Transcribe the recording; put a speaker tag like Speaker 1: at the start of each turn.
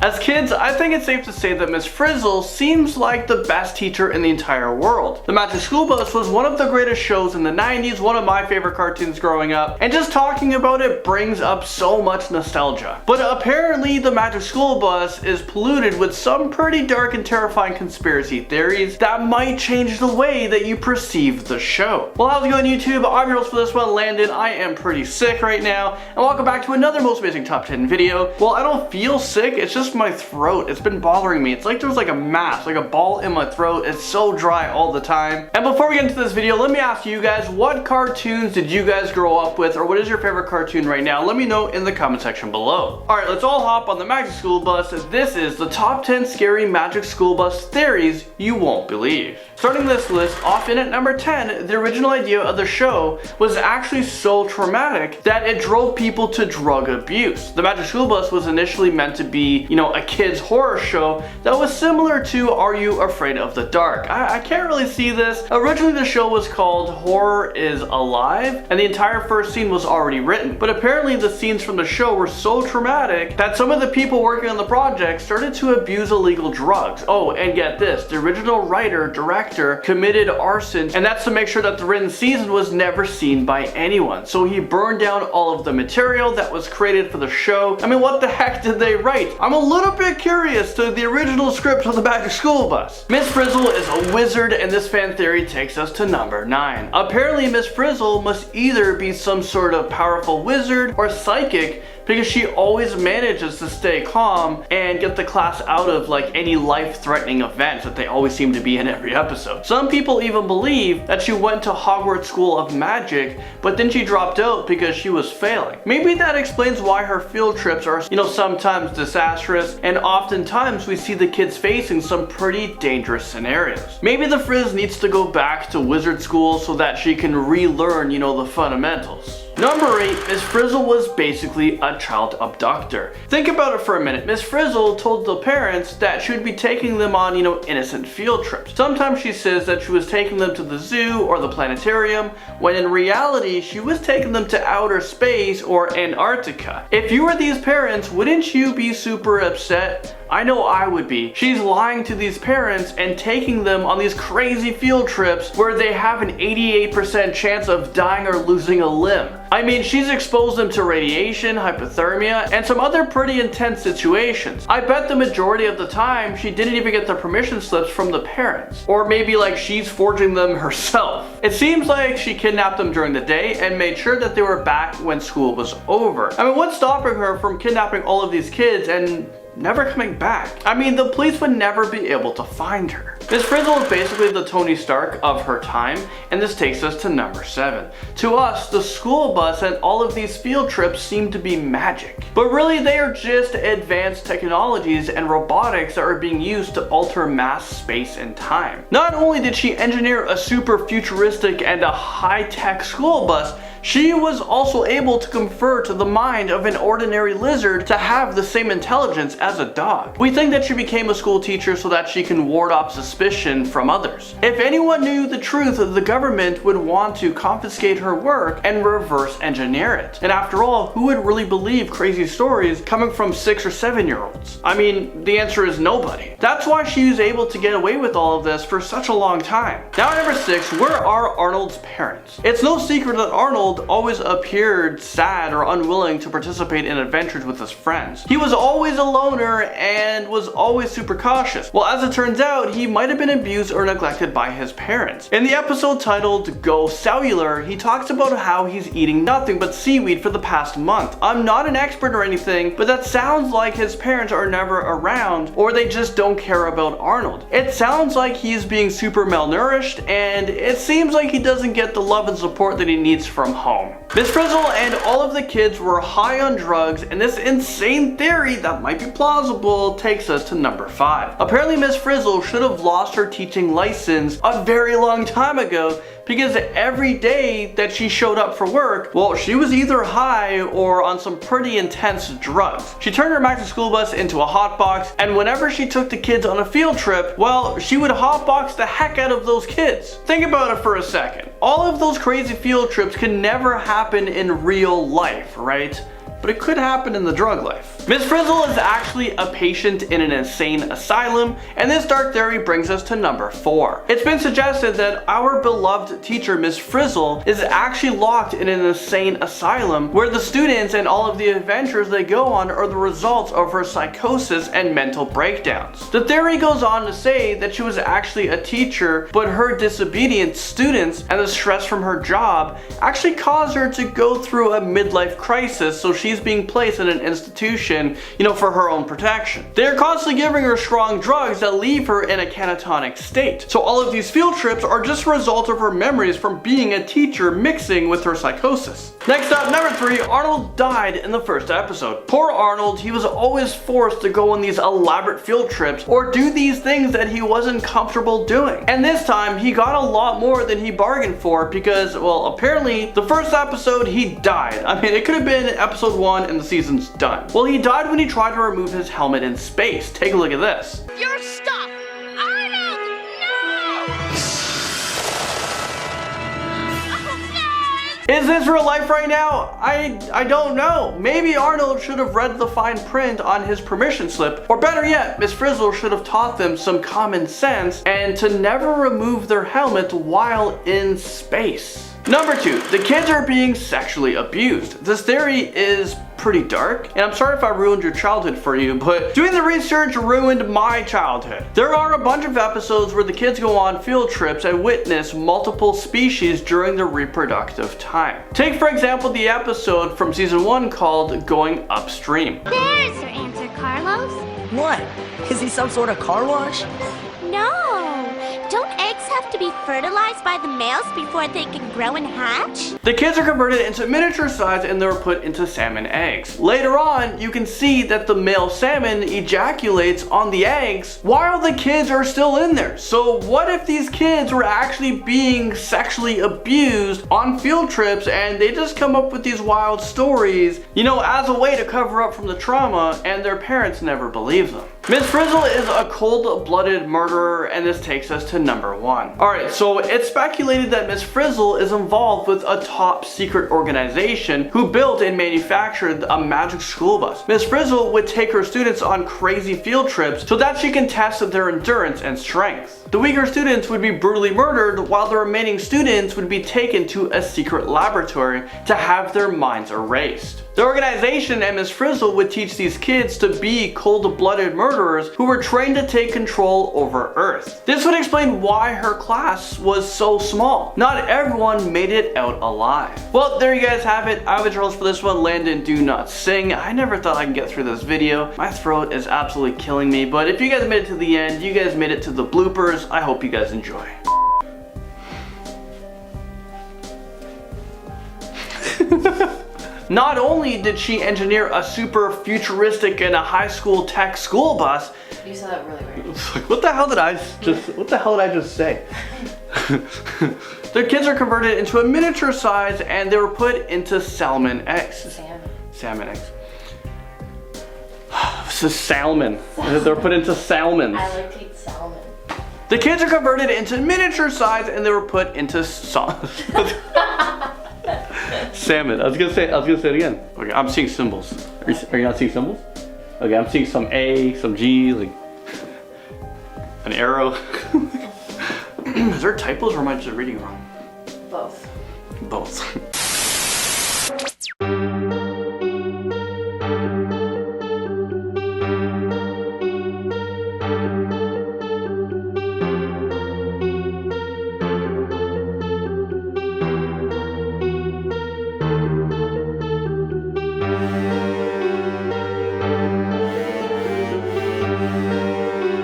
Speaker 1: As kids, I think it's safe to say that Miss Frizzle seems like the best teacher in the entire world. The Magic School Bus was one of the greatest shows in the 90s, one of my favorite cartoons growing up, and just talking about it brings up so much nostalgia. But apparently the Magic School Bus is polluted with some pretty dark and terrifying conspiracy theories that might change the way that you perceive the show. Well, how's it going, YouTube? I'm your host for this one, Landon. I am pretty sick right now, and welcome back to another Most Amazing Top 10 video. Well, I don't feel sick, it's just my throat. It's been bothering me. It's like there's like a mass, like a ball in my throat. It's so dry all the time. And before we get into this video, let me ask you guys, what cartoons did you guys grow up with, or what is your favorite cartoon right now? Let me know in the comment section below. Alright, let's all hop on the Magic School Bus. This is the top 10 scary Magic School Bus theories you won't believe. Starting this list off in at number 10, the original idea of the show was actually so traumatic that it drove people to drug abuse. The Magic School Bus was initially meant to be, a kid's horror show that was similar to Are You Afraid of the Dark? I can't really see this. Originally the show was called Horror is Alive, and the entire first scene was already written. But apparently the scenes from the show were so traumatic that some of the people working on the project started to abuse illegal drugs. Oh, and get this, the original writer, director, committed arson, and that's to make sure that the written season was never seen by anyone. So he burned down all of the material that was created for the show. I mean, what the heck did they write? I'm a little bit curious to the original script of the Magic School Bus. Miss Frizzle is a wizard, and this fan theory takes us to number 9. Apparently Miss Frizzle must either be some sort of powerful wizard or psychic, because she always manages to stay calm and get the class out of like any life-threatening events that they always seem to be in every episode. Some people even believe that she went to Hogwarts School of Magic, but then she dropped out because she was failing. Maybe that explains why her field trips are, sometimes disastrous, and oftentimes we see the kids facing some pretty dangerous scenarios. Maybe the Frizz needs to go back to wizard school so that she can relearn, the fundamentals. Number 8, Miss Frizzle was basically a child abductor. Think about it for a minute. Miss Frizzle told the parents that she would be taking them on, innocent field trips. Sometimes she says that she was taking them to the zoo or the planetarium, when in reality, she was taking them to outer space or Antarctica. If you were these parents, wouldn't you be super upset? I know I would be. She's lying to these parents and taking them on these crazy field trips where they have an 88% chance of dying or losing a limb. I mean, she's exposed them to radiation, hypothermia, and some other pretty intense situations. I bet the majority of the time she didn't even get the permission slips from the parents. Or maybe like she's forging them herself. It seems like she kidnapped them during the day and made sure that they were back when school was over. I mean, what's stopping her from kidnapping all of these kids and never coming back? I mean, the police would never be able to find her. Miss Frizzle is basically the Tony Stark of her time, and this takes us to number 7. To us, the school bus and all of these field trips seem to be magic. But really, they are just advanced technologies and robotics that are being used to alter mass, space, and time. Not only did she engineer a super futuristic and a high-tech school bus, she was also able to confer to the mind of an ordinary lizard to have the same intelligence as a dog. We think that she became a school teacher so that she can ward off suspicion from others. If anyone knew the truth, the government would want to confiscate her work and reverse engineer it. And after all, who would really believe crazy stories coming from 6 or 7-year-olds? I mean, the answer is nobody. That's why she was able to get away with all of this for such a long time. Now at number 6, where are Arnold's parents? It's no secret that Arnold always appeared sad or unwilling to participate in adventures with his friends. He was always a loner and was always super cautious. Well, as it turns out, he might have been abused or neglected by his parents. In the episode titled Go Cellular, he talks about how he's eating nothing but seaweed for the past month. I'm not an expert or anything, but that sounds like his parents are never around, or they just don't care about Arnold. It sounds like he's being super malnourished, and it seems like he doesn't get the love and support that he needs from home. Miss Frizzle and all of the kids were high on drugs, and this insane theory that might be plausible takes us to number 5. Apparently Miss Frizzle should have lost her teaching license a very long time ago, because every day that she showed up for work, well, she was either high or on some pretty intense drugs. She turned her Magic School Bus into a hotbox, and whenever she took the kids on a field trip, well, she would hotbox the heck out of those kids. Think about it for a second. All of those crazy field trips can never happen in real life, right? but it could happen in the drug life. Miss Frizzle is actually a patient in an insane asylum, and this dark theory brings us to number 4. It's been suggested that our beloved teacher, Miss Frizzle, is actually locked in an insane asylum where the students and all of the adventures they go on are the results of her psychosis and mental breakdowns. The theory goes on to say that she was actually a teacher, but her disobedient students and the stress from her job actually caused her to go through a midlife crisis, so she's being placed in an institution, for her own protection. They're constantly giving her strong drugs that leave her in a catatonic state. So all of these field trips are just a result of her memories from being a teacher mixing with her psychosis. Next up, number 3, Arnold died in the first episode. Poor Arnold, he was always forced to go on these elaborate field trips or do these things that he wasn't comfortable doing. And this time, he got a lot more than he bargained for because, well, apparently the first episode he died. I mean, it could have been episode 1 and the season's done. Well, he died when he tried to remove his helmet in space. Take a look at this.
Speaker 2: You're stuck! Arnold! No! Oh, no!
Speaker 1: Is this real life right now? I don't know. Maybe Arnold should have read the fine print on his permission slip, or better yet, Miss Frizzle should have taught them some common sense and to never remove their helmet while in space. Number 2, the kids are being sexually abused. This theory is pretty dark, and I'm sorry if I ruined your childhood for you, but doing the research ruined my childhood. There are a bunch of episodes where the kids go on field trips and witness multiple species during their reproductive time. Take for example the episode from season 1 called Going Upstream.
Speaker 2: There's your answer, Carlos.
Speaker 3: What? Is he some sort of car wash?
Speaker 2: No! Don't eggs have to be fertilized by the males before they can grow and hatch?
Speaker 1: The kids are converted into miniature size and they're put into salmon eggs. Later on, you can see that the male salmon ejaculates on the eggs while the kids are still in there. So what if these kids were actually being sexually abused on field trips and they just come up with these wild stories, as a way to cover up from the trauma, and their parents never believe them? Miss Frizzle is a cold-blooded murderer, and this takes us to number 1. Alright, so it's speculated that Miss Frizzle is involved with a top secret organization who built and manufactured a magic school bus. Miss Frizzle would take her students on crazy field trips so that she can test their endurance and strength. The weaker students would be brutally murdered while the remaining students would be taken to a secret laboratory to have their minds erased. The organization and Miss Frizzle would teach these kids to be cold-blooded murderers who were trained to take control over Earth. This would explain why her class was so small. Not everyone made it out alive. Well, there you guys have it. I was your host for this one, Landon Do Not Sing. I never thought I could get through this video. My throat is absolutely killing me, but if you guys made it to the end, you guys made it to the bloopers, I hope you guys enjoy. Not only did she engineer a super futuristic and a high school tech school bus.
Speaker 4: You said that really weird.
Speaker 1: What the hell did I just say? Their kids are converted into a miniature size and they were put into salmon eggs. Salmon eggs. This is salmon. They're put into salmons.
Speaker 4: I like to eat salmon.
Speaker 1: The kids are converted into miniature size and they were put into salmon. I was gonna say it again. Okay, I'm seeing symbols. Are you not seeing symbols? Okay, I'm seeing some A, some G, like an arrow. Is there typos or am I just reading wrong?
Speaker 4: Both.
Speaker 1: Both.